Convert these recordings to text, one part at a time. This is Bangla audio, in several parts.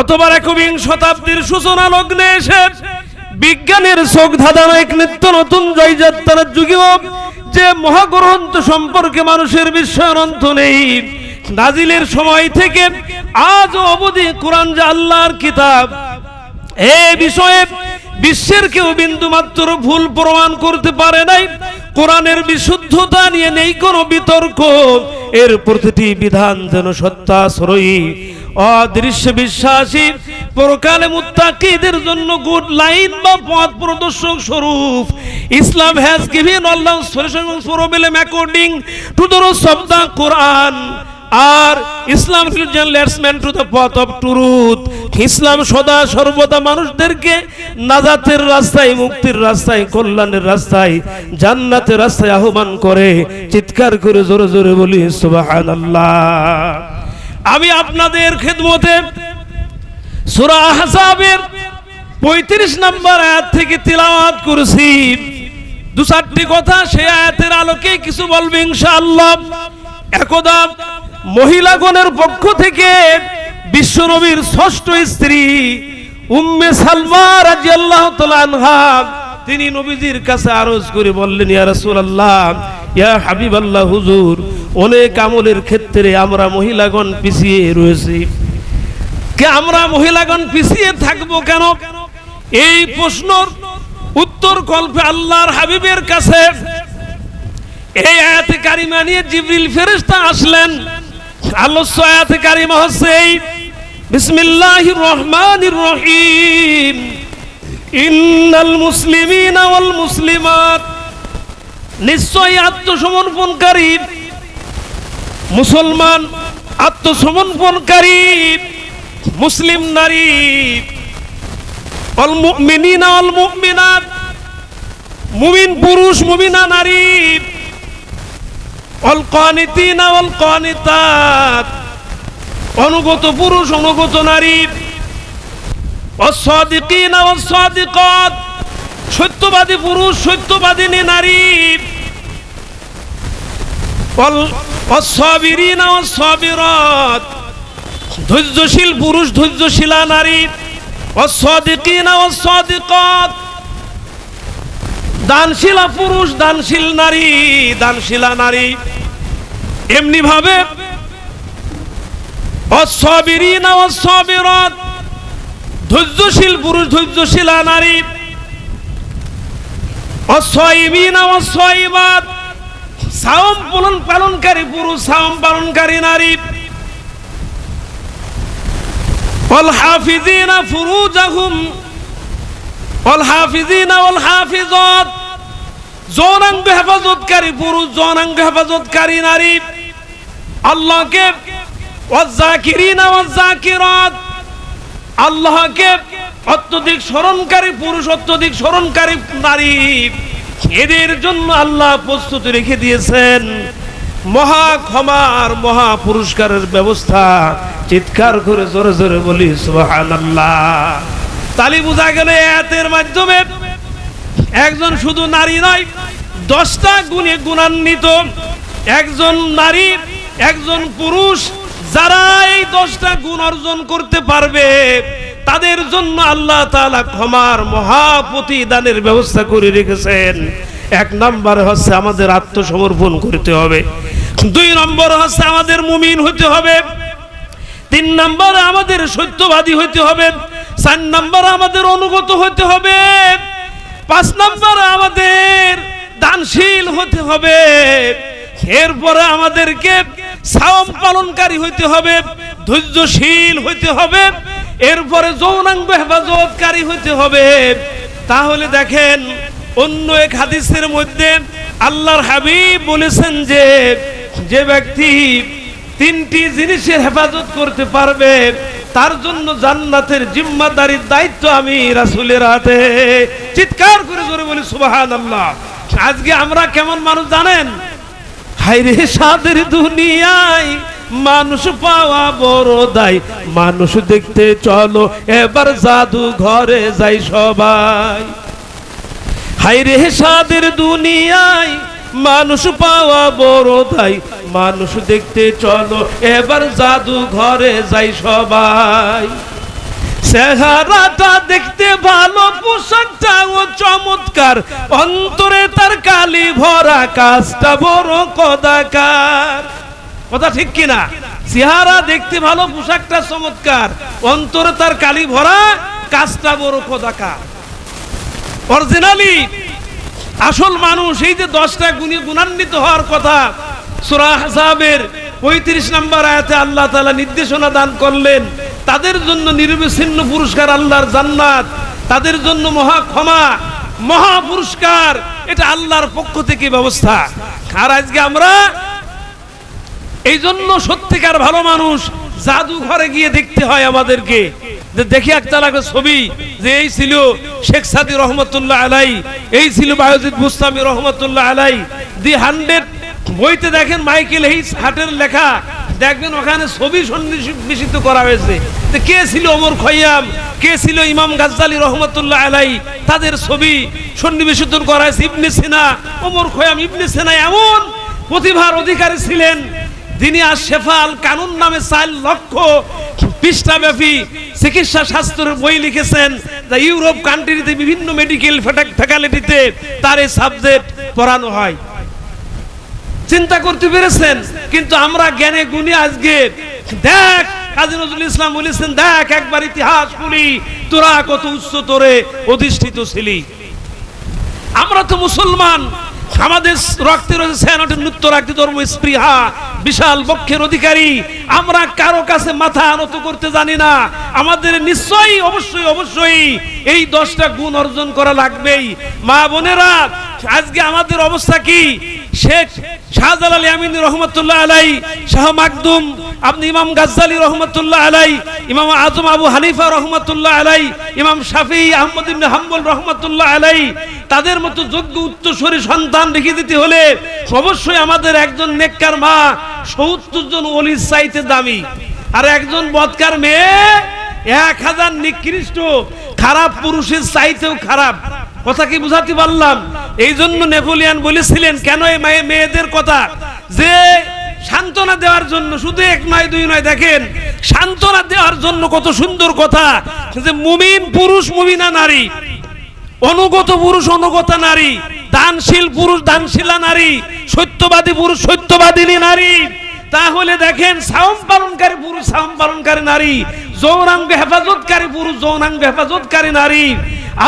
অথবা একবিংশ শতাব্দীর সূচনা লগ্নে এসে বিজ্ঞানের চোখ ধাঁধানো এক নিত্য নতুন জয়যাত্রার যুগেও যে মহাগ্রন্থ সম্পর্কে মানুষের বিস্ময়ের অন্ত নেই, নাজিলের সময় থেকে আজ অবধি কোরআন যে আল্লাহর কিতাব, এই বিষয়ে বিশ্বের কেউ বিন্দু মাত্র ভুল প্রমাণ করতে পারে নাই। কোরআনের বিশুদ্ধতা নিয়ে নেই কোনো বিতর্ক, এর প্রতিটি বিধান যেন সত্যাশ্রয়ী, অদৃশ্য বিশ্বাসী পরকালে মুত্তাকিদের জন্য গুড লাইন বা পথ প্রদর্শক স্বরূপ। Islam has given all the solutions for problem according to the rules of the Quran. আর Islam religion leads men to the path of truth. ইসলাম সদা সর্বদা মানুষদেরকে নাজাতের রাস্তায়, মুক্তির রাস্তায়, কল্যাণের রাস্তায়, জান্নাতের রাস্তায় আহ্বান করে। চিৎকার করে জোরে জোরে বলি সুবহানাল্লাহ। আমি আপনাদের খেদমতে সূরা আহজাবের 35 নম্বর আয়াত থেকে তিলাওয়াত করেছি। দু চারটি কথা সেই আয়াতের আলোকে কিছু বলবো ইনশাআল্লাহ। একদা মহিলাগণের পক্ষ থেকে বিশ্বনবীর ষষ্ঠ স্ত্রী উম্মে সালমা রাদিয়াল্লাহু তাআলা আনহা তিনি নবীজির কাছে আরজ করে বললেন, ইয়া রাসূলুল্লাহ, ইয়া হাবিবাল্লাহ, হুজুর, অনেক আমলের ক্ষেত্রে আমরা মহিলাগণ পিছিয়ে রয়েছি। কে আমরা মহিলাগণ পিছিয়ে থাকবো কেন? এই প্রশ্নের উত্তর কল্পে আল্লাহর হাবিবের কাছে এই আয়াতে কারিমা নিয়ে জিবরিল ফেরেশতা আসলেন। আলোচ্য আয়াতে কারিমা হচ্ছে এই, বিসমিল্লাহির রহমানির রহিম, ইন্নাল মুসলিমিনা ওয়াল মুসলিমাত, নিশ্চয়ই আত্মসমর্পণকারী মুসলমান, আত্মসমর্পণকারী মুসলিম নারী, ওয়াল মুমিনিনা ওয়াল মুমিনাত, মুমিন পুরুষ মুমিনা নারী, ওয়াল কানিতিনা ওয়াল কানিতাত, অনুগত পুরুষ অনুগত নারী, ওয়াস সাদিকিনা ওয়াস সাদিকাত, সত্যবাদী পুরুষ সত্যবাদিনী নারী, ওয়াস সাবিরিনা ওয়াস সাবিরাত, ধৈর্যশীল পুরুষ ধৈর্যশীলা নারী, ওয়াস সাদিকিনা ওয়াস সাদিকাত, দানশীলা পুরুষ দানশীল নারী দানশীলা নারী। এমনি ভাবে ওয়াস সাবিরিনা ওয়াস সাবিরাত, ধৈর্যশীল পুরুষ ধৈর্যশীলা নারী, ওয়াস সাইমিনা ওয়াস সাইমাত, সাওম পালনকারী পুরুষ সাওম পালনকারী নারী, ওয়াল হাফিজিনা ফুরুজাহুম ওয়াল হাফিজিনা ওয়াল হাফিজাত, যৌনাঙ্গ হেফাজতকারী পুরুষ যৌনাঙ্গ হেফাজতকারী নারী, আল্লাহকে ওয়াজ যাকিরিনা ওয়াজ যাকিরাত, আল্লাহকে অত্যধিক স্মরণকারী পুরুষ অত্যধিক স্মরণকারী নারী। এদের জন্য আল্লাহ প্রস্তুতি রেখে দিয়েছেন মহা ক্ষমার মহা পুরস্কারের ব্যবস্থা। চিৎকার করে জোরে জোরে বলি সুবহানাল্লাহ। তালি বোঝা গেল আয়াতের মাধ্যমে একজন শুধু নারী নয়, 10টা গুণে গুণান্বিত একজন নারী একজন পুরুষ, যারা এই 10টা গুণ অর্জন করতে পারবে তাদের জন্য আল্লাহ তাআলা ক্ষমার মহা প্রতিদানের ব্যবস্থা করে রেখেছেন। 1 নম্বর হচ্ছে আমাদের আত্মসমর্পণ করতে হবে, 2 নম্বর হচ্ছে আমাদের মুমিন হতে হবে, 3 নম্বরে আমাদের সত্যবাদী হতে হবে, 4 নম্বরে আমাদের অনুগত হতে হবে, 5 নম্বরে আমাদের দানশীল হতে হবে, এরপরে আমাদেরকে সাওম পালনকারী হতে হবে, ধৈর্যশীল হতে হবে, এরপরে যৌনাঙ্গ হেফাজতকারী হতে হবে। তাহলে দেখেন অন্য এক হাদিসের মধ্যে আল্লাহর হাবিব বলেছেন যে যে ব্যক্তি 3টি জিনিসের হেফাজত করতে পারবে তার জন্য জান্নাতের জিম্মাদারির দায়িত্ব আমি রাসূলের হাতে। চিৎকার করে জোরে বলি সুবহানাল্লাহ। আজকে আমরা কেমন মানুষ জানেন? হায়রে সাদের দুনিয়ায় মানুষ পাওয়া বড় দায়, মানুষ দেখতে চলো এবার জাদু ঘরে যাই সবাই। হায়রে সাদের দুনিয়ায় মানুষ পাওয়া বড় দায়, মানুষ দেখতে চলো এবার জাদু ঘরে যাই সবাই। চেহারাটা দেখতে ভালো, পোশাকটাও চমৎকার, অন্তরে তার কালি ভরা, কাজটা বড় কদাকার। কথা ঠিক কিনা? চেহারা দেখতে ভালো, পোশাকটা চমৎকার, অন্তরে তার কালি ভরা, কাজটা বড় কদাকার। অরিজিনালি আসল মানুষ এই যে 10টা গুণে গুণান্বিত হওয়ার কথা সূরা আহজাবের 35 নম্বর আয়াতে আল্লাহ তাআলা নির্দেশনা দান করলেন। তাদের জন্য নির্বিচ্ছিন্ন পুরস্কার, আল্লাহর জান্নাত, তাদের জন্য মহা ক্ষমা, মহা পুরস্কার, এটা আল্লাহর পক্ষ থেকে ব্যবস্থা। আর আজকে আমরা এই জন্য সত্যিকার ভালো মানুষ জাদুঘরে গিয়ে দেখতে হয় আমাদেরকে, দেখি একটা লাগে ছবি যে এই ছিল শেখ সাদী রহমতুল্লাহ আলাই, এই ছিল বায়জিদ বুস্তামি রহমতুল্লাহ আলাই। দি 100 বইতে দেখেন মাইকেল হেইস হাটের লেখা, দেখবেন ওখানে ছবি সন্নিবেশিত করা হয়েছে। কে ছিল ওমর খৈয়াম, কে ছিল ইমাম গাজ্জালি রহমতুল্লাহ আলাই, তাদের ছবি সন্নিবেশিত করা হয়েছে। ইবনে সিনা, ওমর খৈয়াম, ইবনে সিনা এমন প্রতিভার অধিকারী ছিলেন, যিনি আশ-শিফা আল কানুন নামে 4 লক্ষ পৃষ্ঠাব্যাপী চিকিৎসা শাস্ত্রের বই লিখেছেন। ইউরোপ কান্ট্রিতে বিভিন্ন মেডিকেল ফ্যাকাল্টিতে তার এই সাবজেক্ট পড়ানো হয়। চিন্তা করতে পেরেছেন? কিন্তু আমরা জ্ঞানে গুণে আজকে দেখ, কাজী নজরুল ইসলাম বলেছেন, দেখ একবার ইতিহাস পড়ি, তোরা কত উচ্চতরে অধিষ্ঠিত ছিলি। আমরা তো মুসলমান, আমাদের রক্তে রয়েছে ছায়ানটের নৃত্য রাখতে ধর্ম স্পৃহা, বিশাল বক্ষের অধিকারী। আমরা কারো কাছে মাথা নত করতে জানি না। আমাদের নিশ্চয়ই অবশ্যই এই 10টা গুণ অর্জন করা লাগবেই। মা বোনেরা, আজকে আমাদের অবস্থা কি? শেখ শাহজালাল ইয়ামিনী রহমতুল্লাহ আলাই, শাহ মাকদুম, আপনি ইমাম গাজ্জালি রহমতুল্লাহ আলাই, ইমাম আজম আবু হানিফা রহমতুল্লাহ আলাই, ইমাম শাফি আহমদ ইবনে হাম্বল রহমতুল্লাহ আলাই, তাদের মতো যোগ্য উত্তরসূরি সন্তান রেখে দিতে হলে অবশ্যই আমাদের একজন নেককার মা 70 জন ওলির চাইতে দামি, আর একজন বদকার মেয়ে 1000 নিকৃষ্ট খারাপ পুরুষের চাইতেও খারাপ। কথা কি বুঝাতে পারলাম? এই জন্য নেপোলিয়ান বলেছিলেন, কেন এই মেয়েদের কথা, যে সান্ত্বনা দেওয়ার জন্য, শুধু 1 নয় 2 নয়, দেখেন সান্ত্বনা দেওয়ার জন্য কত সুন্দর কথা, যে মুমিন পুরুষ মুমিনা নারী, অনুগত পুরুষ অনুগতা নারী, দানশীল পুরুষ দানশীলা নারী, সত্যবাদী পুরুষ সত্যবাদিনী নারী। তাহলে দেখেন সাওম পালনকারী পুরুষ সাওম পালনকারী নারী, যৌনাঙ্গ হেফাজতকারী পুরুষ যৌনাঙ্গ হেফাজতকারী নারী,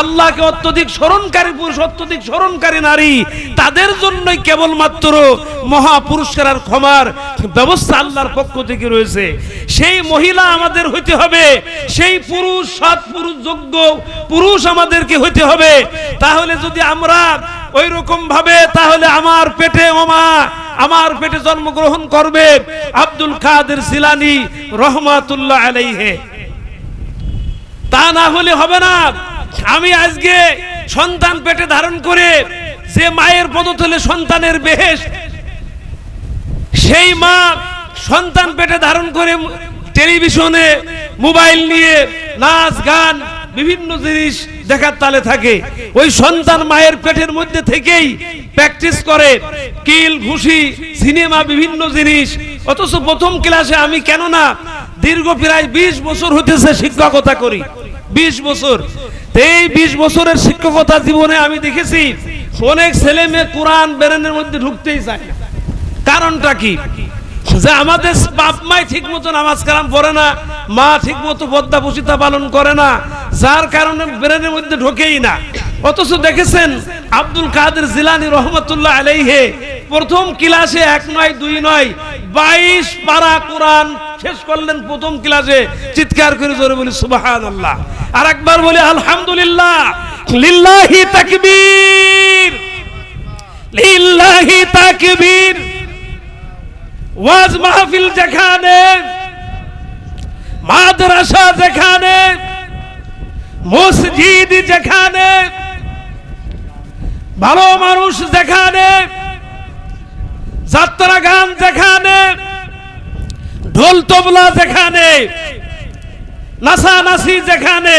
আল্লাহকে অত্যধিক স্মরণকারী পুরুষ অত্যধিক স্মরণকারী নারী, তাদের জন্যই কেবলমাত্র মহা পুরস্কার আর ক্ষমার ব্যবস্থা আল্লাহর পক্ষ থেকে রয়েছে। সেই মহিলা আমাদের হইতে হবে, সেই পুরুষ সৎ পুরুষ যোগ্য পুরুষ আমাদেরকে হইতে হবে। তাহলে যদি আমরা ওই রকম ভাবে, তাহলে আমার পেটে জন্মগ্রহণ করবে আব্দুল কাদের জিলানী রহমাতুল্লাহ আলাইহি, তা না হলে হবে না। আমি আজকে সন্তান পেটে ধারণ করে, যে মায়ের পদতলে সন্তানের বেহেশত, সেই মা সন্তান পেটে ধারণ করে টেলিভিশনে মোবাইল নিয়ে নাচ গান বিভিন্ন জিনিস দেখার তালে থাকে। ওই সন্তান মায়ের পেটের মধ্যে থেকেই প্র্যাকটিস করে কিল ঘুষি সিনেমা বিভিন্ন জিনিস। অথচ প্রথম ক্লাসে আমি, কেননা দীর্ঘ প্রায় 20 বছর হতেছে শিক্ষকতা করি, 20 বছর। এই 20 বছরের শিক্ষকতা জীবনে আমি দেখেছি অনেক ছেলে মেয়ে কোরআন বেরেনের মধ্যে ঢুকতেই চায় না। কারণটা কি? যে আমাদের বাপ মাই ঠিক মতো নামাজ কালাম পড়ে না, মা ঠিক মতো পর্দা পুশিতা পালন করে না, যার কারণে ব্রেনের মধ্যে ঢোকেই না। অথচ দেখেছেন আব্দুল কাদের জিলানী রহমতুল্লাহ আলাইহি প্রথম ক্লাসে 1 নয় 2 নয় 22 পারা কোরআন শেষ করলেন প্রথম ক্লাসে। চিৎকার করে জোরে বলি সুবহানাল্লাহ, আর একবার বলি আলহামদুলিল্লাহ, লিল্লাহি তাকবীর, লিল্লাহি তাকবীর। ওয়াজ মাহফিল যেখানে, মাদ্রাসা যেখানে, মসজিদ যেখানে, ভালো মানুষ যেখানে, যাত্রা গান যেখানে, ঢোল তবলা যেখানে, নাচানাচি যেখানে,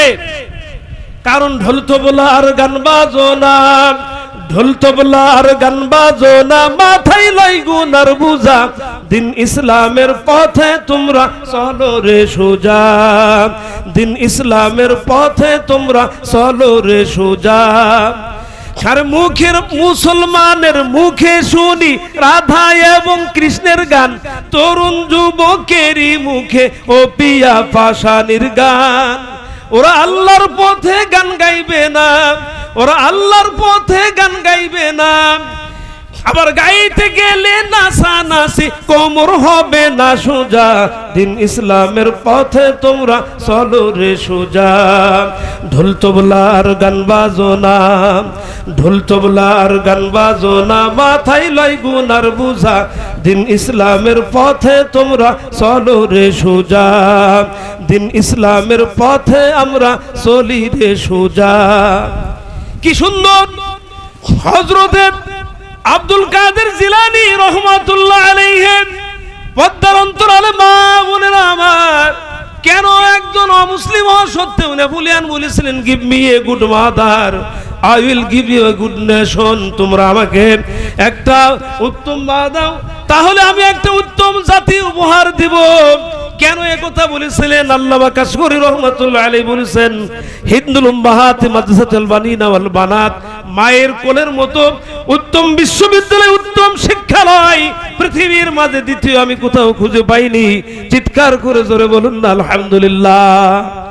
কারণ ঢোল তবলা আর গান বাজনা, ঢোল তবলা আর গান বাজনা মাথায় লই গুনার বুঝা, দিন ইসলামের পথে তোমরা চলো রে সোজা। দিন ইসলামের পথে তোমরা চলো রে সোজা। আর মুখের মুসলমানের মুখে শুনি রাধা এবং কৃষ্ণের গান, তরুণ যুবকেরই মুখে ও পিয়া পাশানির গান। ওরা আল্লাহর পথে গান গাইবে না, ওরা আল্লাহর পথে গান গাইবে না, আবার গাইতে গেলে নাচানাচি কোমর হবে না সোজা। দিন ইসলামের পথে তোমরা চলো রে সোজা। ঢোল তবলার গান বাজনা, ঢোল তবলার গান বাজনা, মাথায় লয় গুনার বুঝা। দিন ইসলামের পথে তোমরা চলো রে সোজা। দিন ইসলামের পথে আমরা চলি রে সোজা। কি সুন্দর হযরতের আব্দুল কাদের জিলানী রহমাতুল্লাহ আলাইহি পদ্মার অন্তরালে মা বোনেরা আমার, কেন একজন অমুসলিম হওয়া সত্ত্বেও নেপোলিয়ান বলেছিলেন, give me a good mother, I will give you a good nation. তোমরা আমাকে একটা উত্তম মা দাও, তাহলে আমি একটা উত্তম জাতি উপহার দিব। কেন একথা বলেছিলেন? আল্লামা কাশগরি রহমাতুল্লাহ আলাইহি বলেছেন, হিন্দুল উম্মাহাত মাদ্রাসাতুল বানিনা ওয়াল বানাত, মায়ের কোলের মতো উত্তম বিশ্ববিদ্যালয়, উত্তম শিক্ষালয় পৃথিবীর মাঝে দ্বিতীয় আমি কোথাও খুঁজে পাইনি। চিৎকার করে জোরে বলুন না আলহামদুলিল্লাহ।